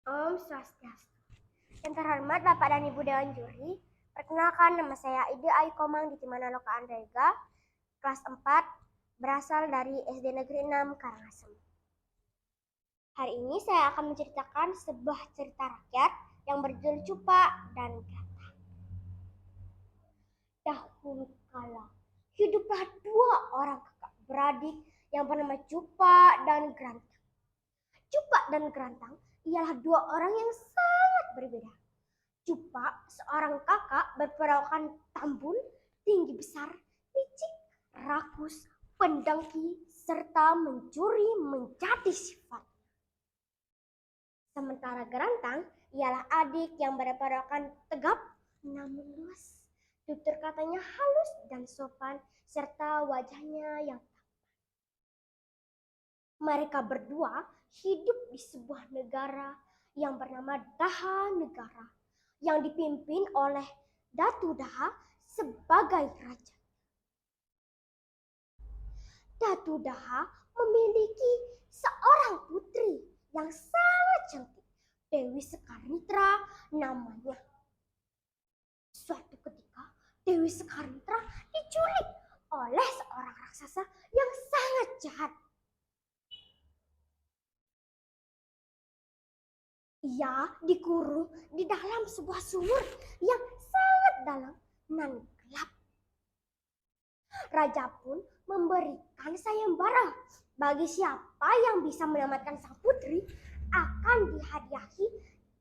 Om Swastiastu. Yang terhormat Bapak dan Ibu Dewan Juri, perkenalkan nama saya Ide Ayu Komang di Timanaloka Andrega, kelas 4, berasal dari SD Negeri 6 Karangasem. Hari ini saya akan menceritakan sebuah cerita rakyat yang berjudul Cupa dan Grantang. Dahulu kala, hiduplah dua orang kakak beradik yang bernama Cupa dan Grantang. Cupa dan Grantang ialah dua orang yang sangat berbeda. Cupa, seorang kakak berperawakan tambun, tinggi besar, licik, rakus, pendengki, serta mencuri menjadi sifat. Sementara Grantang ialah adik yang berperawakan tegap namun luas. Tutur katanya halus dan sopan, serta wajahnya yang tampan. Mereka berdua hidup di sebuah negara yang bernama Daha Negara, yang dipimpin oleh Datu Daha sebagai raja. Datu Daha memiliki seorang putri yang sangat cantik, Dewi Sekarnitra namanya. Suatu ketika Dewi Sekarnitra diculik oleh seorang raksasa yang sangat jahat. Ia dikurung di dalam sebuah sumur yang sangat dalam dan gelap. Raja pun memberikan sayembara bagi siapa yang bisa menyelamatkan sang putri akan dihadiahi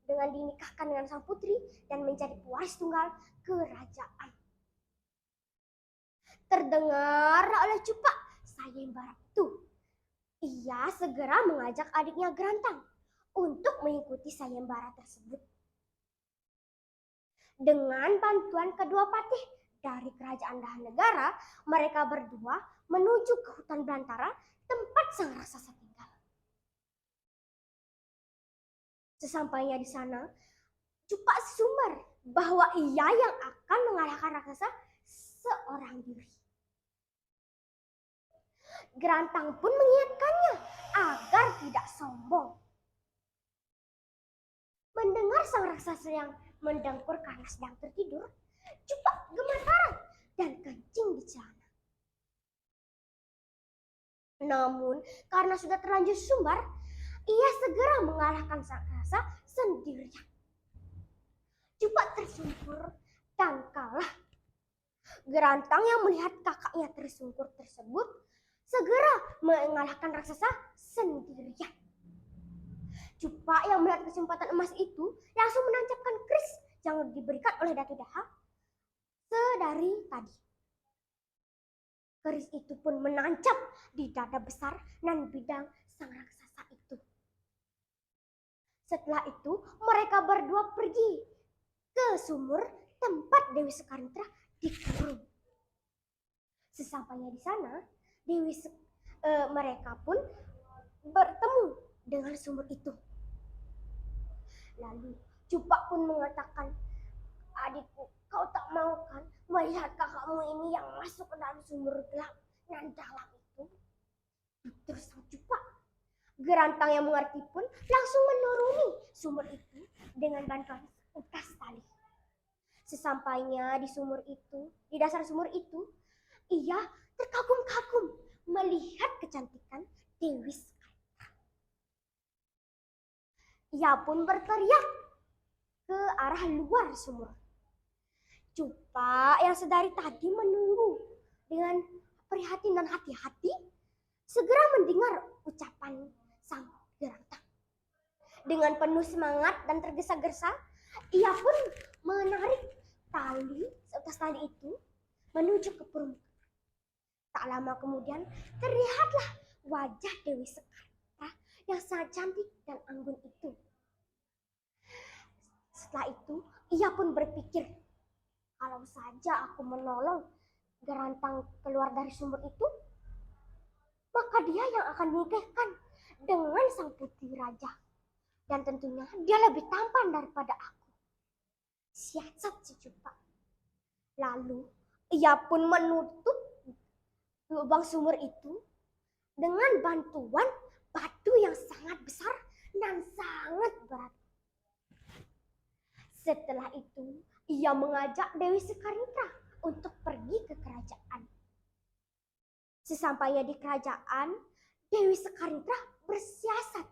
dengan dinikahkan dengan sang putri dan menjadi pewaris tunggal kerajaan. Terdengar oleh Cupa sayembara itu. Ia segera mengajak adiknya Grantang untuk mengikuti sayembara tersebut. Dengan bantuan kedua patih dari kerajaan Daha Negara, mereka berdua menuju ke hutan belantara tempat sang raksasa tinggal. Sesampainya di sana, Cupa sumber bahwa ia yang akan mengalahkan raksasa seorang diri. Grantang pun mengingatkannya agar tidak sombong. Mendengar sang raksasa yang mendengkur karena sedang tertidur, Cupa gemetaran dan kencing di celana. Namun karena sudah terlanjur sumbar, ia segera mengalahkan sang raksasa sendirian. Cupa tersungkur dan kalah. Grantang yang melihat kakaknya tersungkur tersebut segera mengalahkan raksasa sendirian. Cupa yang melihat kesempatan emas itu langsung menancapkan keris yang diberikan oleh Datu Daha sedari tadi. Keris itu pun menancap di dada besar dan bidang sang raksasa itu. Setelah itu mereka berdua pergi ke sumur tempat Dewi Sekarnitra dikurung. Sesampainya di sana, mereka pun bertemu dengan sumur itu. Lalu Cupa pun mengatakan, "Adikku, kau tak mau kan melihat kakakmu ini yang masuk ke dalam sumur gelap dan dalam itu?" Terus sang Cupa. Grantang yang mengerti pun langsung menuruni sumur itu dengan bantuan utas tali. Sesampainya di dasar sumur itu, ia terkagum-kagum melihat kecantikan Dewi Sekarnitra. Ia pun berteriak ke arah luar sumur. Cupa yang sedari tadi menunggu dengan prihatin dan hati-hati segera mendengar ucapan sang Grantang. Dengan penuh semangat dan tergesa-gesa, ia pun menarik seutas tali itu menuju ke permukaan. Tak lama kemudian terlihatlah wajah Dewi Sekarnitra yang sangat cantik dan anggun itu. Setelah itu ia pun berpikir, kalau saja aku menolong Grantang keluar dari sumur itu, maka dia yang akan dinikahkan dengan sang putri raja. Dan tentunya dia lebih tampan daripada aku. Siasat si Cupa. Lalu ia pun menutup lubang sumur itu dengan bantuan batu yang sangat besar dan sangat berat. Setelah itu, ia mengajak Dewi Sekarnitra untuk pergi ke kerajaan. Sesampainya di kerajaan, Dewi Sekarnitra bersiasat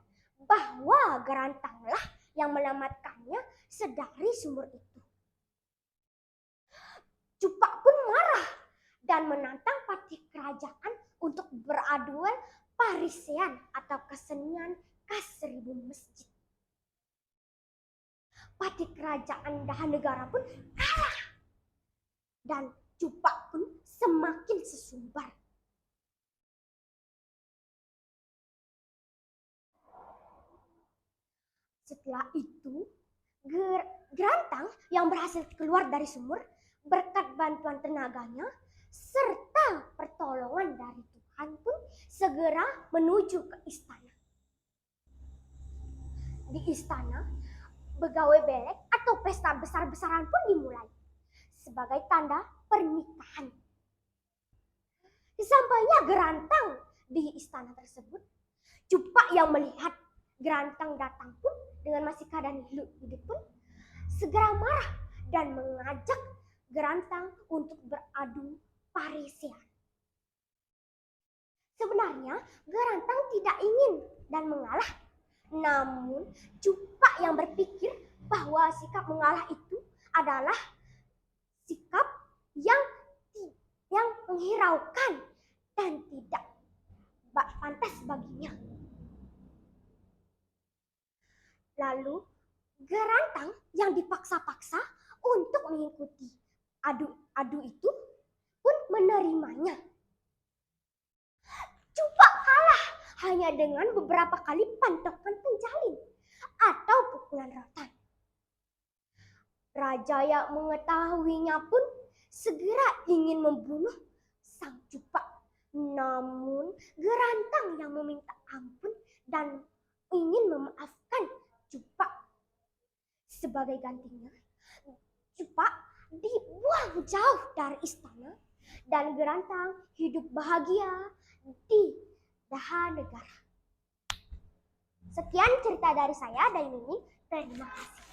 bahwa Gerantanglah yang menyelamatkannya sedari sumur itu. Cupak pun marah dan menantang patih kerajaan untuk beraduan parisean atau kesenian kas-1000 masjid. Patih kerajaan Dahanegara pun kalah dan Cupak pun semakin sesumbar. Setelah itu, Gerantang yang berhasil keluar dari sumur berkat bantuan tenaganya serta pertolongan dari Tuhan pun segera menuju ke istana. Di istana, begawe belek atau pesta besar-besaran pun dimulai sebagai tanda pernikahan. Sesampainya Gerantang di istana tersebut, Cupak yang melihat Gerantang datang pun dengan masih keadaan hidup pun segera marah dan mengajak Gerantang untuk beradu parisean. Sebenarnya Gerantang tidak ingin dan mengalah, namun Cupak yang berpikir bahwa sikap mengalah itu adalah sikap yang menghiraukan dan tidak pantas baginya. Lalu Gerantang yang dipaksa-paksa untuk mengikuti adu itu pun menerimanya. Cupak kalah hanya dengan beberapa kali pantokan penjalin atau pukulan rotan. Raja yang mengetahuinya pun segera ingin membunuh sang Cupak. Namun Gerantang yang meminta ampun dan ingin memaafkan Cupak. Sebagai gantinya, Cupak dibuang jauh dari istana dan Gerantang hidup bahagia di Dahanegara. Sekian cerita dari saya, Dainini. Terima kasih.